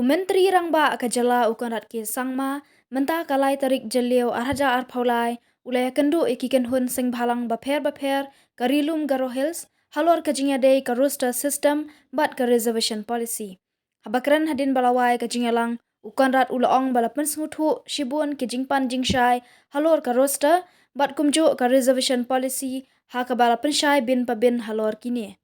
Menteri Rangba Kajala Conrad ke Sangma menta kalai tarik jeliau arhaja arpaulai ulaya Kynduh ikiken hun Sengbhalang baper ka Rilum Garo Hills Halor kajingya day ka roster system bat ka reservation policy. Habakran hadin balawai kajingalang Conrad ulaong balapan senguthu shibun kijingpan jingshai Halor ka roster bat kumju ka reservation policy ha ka balapan shai bin pabin Halor kini.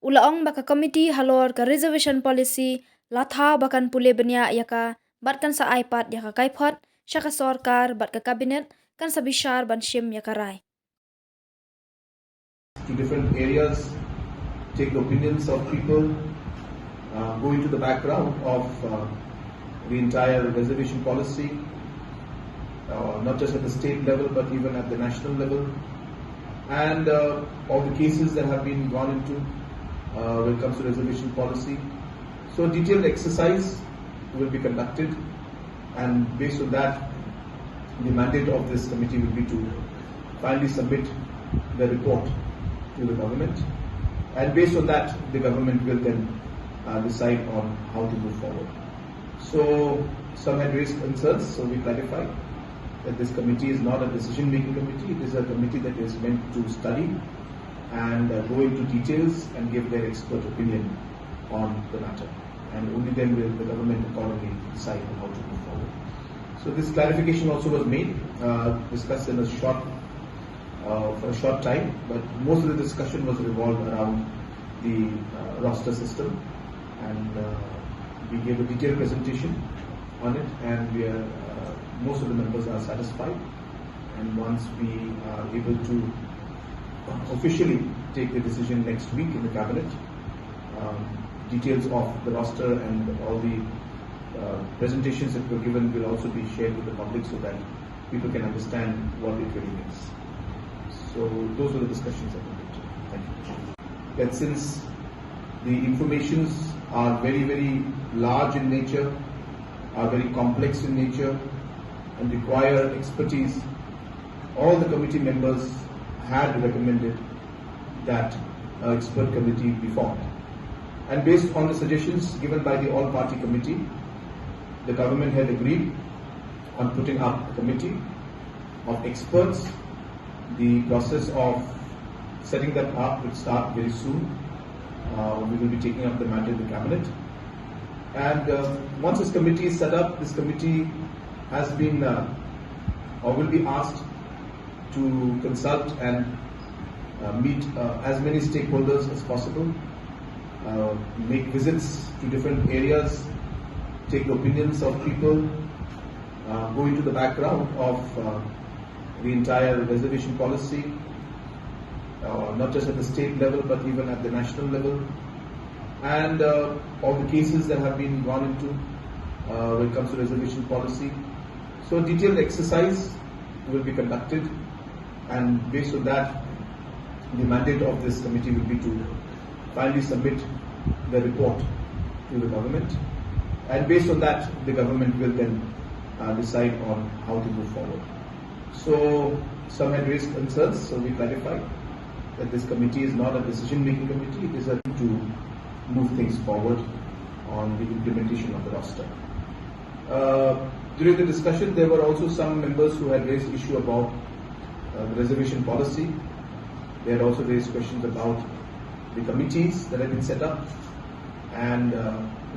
Ulaong baka komiti Halor ka reservation policy latha bakan pule benya yaka bat kan sa iPad yaka kaipot syaka sorkar bat ka kabinet kan sa bishar ban shim yaka rai. To different areas, take the opinions of people, go into the background of the entire reservation policy, not just at the state level but even at the national level, and all the cases that have been gone into when it comes to reservation policy. So a detailed exercise will be conducted, and based on that, the mandate of this committee will be to finally submit the report to the government, and based on that, the government will then decide on how to move forward. So some had raised concerns, so we clarified that this committee is not a decision-making committee. It is a committee that is meant to study and go into details and give their expert opinion on the matter, and only then will the government accordingly decide on how to move forward. So this clarification also was made, discussed in for a short time, but most of the discussion was revolved around the roster system, and we gave a detailed presentation on it, and most of the members are satisfied. And once we are able to officially take the decision next week in the cabinet, details of the roster and all the presentations that were given will also be shared with the public so that people can understand what it really means. So those were the discussions that we did. Thank you. That since the informations are very, very large in nature, are very complex in nature, and require expertise, all the committee members had recommended that an expert committee be formed. And based on the suggestions given by the all-party committee, the government had agreed on putting up a committee of experts. The process of setting that up will start very soon. We will be taking up the matter in the cabinet. And once this committee is set up, this committee has been or will be asked to consult and meet as many stakeholders as possible, make visits to different areas, take the opinions of people, go into the background of the entire reservation policy, not just at the state level but even at the national level, and all the cases that have been gone into when it comes to reservation policy. So a detailed exercise will be conducted, and based on that, the mandate of this committee will be to finally submit the report to the government, and based on that, the government will then decide on how to move forward. So some had raised concerns, so we clarified that this committee is not a decision-making committee. It is to move things forward on the implementation of the roster. During the discussion, there were also some members who had raised issue about the reservation policy. They had also raised questions about the committees that have been set up, and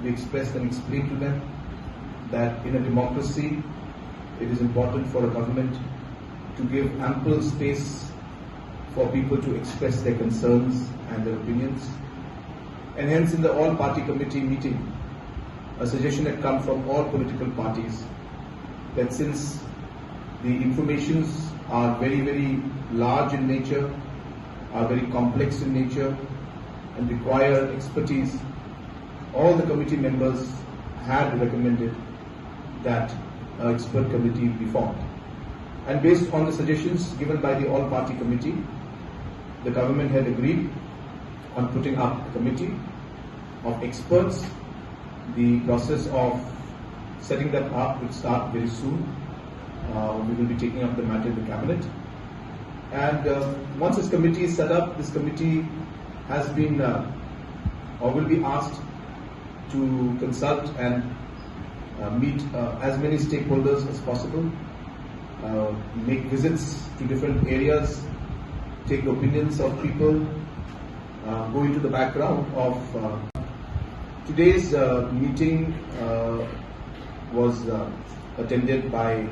we expressed and explained to them that in a democracy, it is important for a government to give ample space for people to express their concerns and their opinions. And hence, in the all-party committee meeting, a suggestion had come from all political parties that since the informations are very, very large in nature, are very complex in nature, and require expertise, all the committee members had recommended that an expert committee be formed. And based on the suggestions given by the all-party committee, the government had agreed on putting up a committee of experts. The process of setting that up will start very soon. We will be taking up the matter in the cabinet. And once this committee is set up, this committee has been or will be asked to consult and meet as many stakeholders as possible, make visits to different areas, take the opinions of people, go into the background of today's meeting was attended by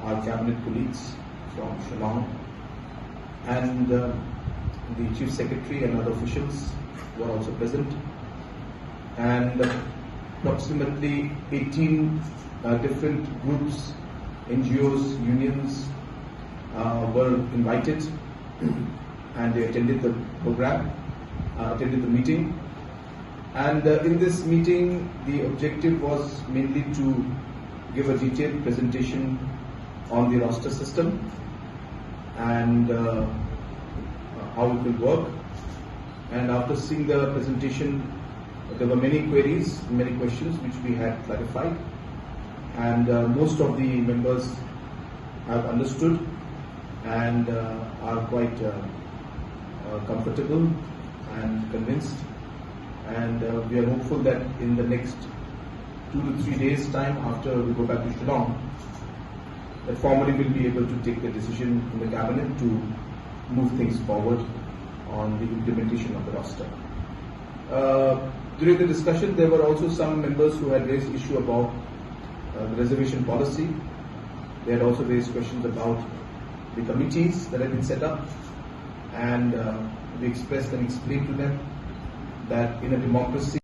our cabinet colleagues from Shillong, and the Chief Secretary and other officials were also present, and approximately 18 different groups, NGOs, unions were invited, and they attended the program, attended the meeting. And in this meeting, the objective was mainly to give a detailed presentation on the roster system and how it will work. And after seeing the presentation, there were many queries, many questions which we had clarified, and most of the members have understood and are quite comfortable and convinced. And we are hopeful that in the next 2 to 3 days' time, after we go back to Shillong, that formally we'll be able to take the decision in the cabinet to move things forward on the implementation of the roster. During the discussion, there were also some members who had raised issue about the reservation policy. They had also raised questions about the committees that have been set up, and we expressed and explained to them that in a democracy,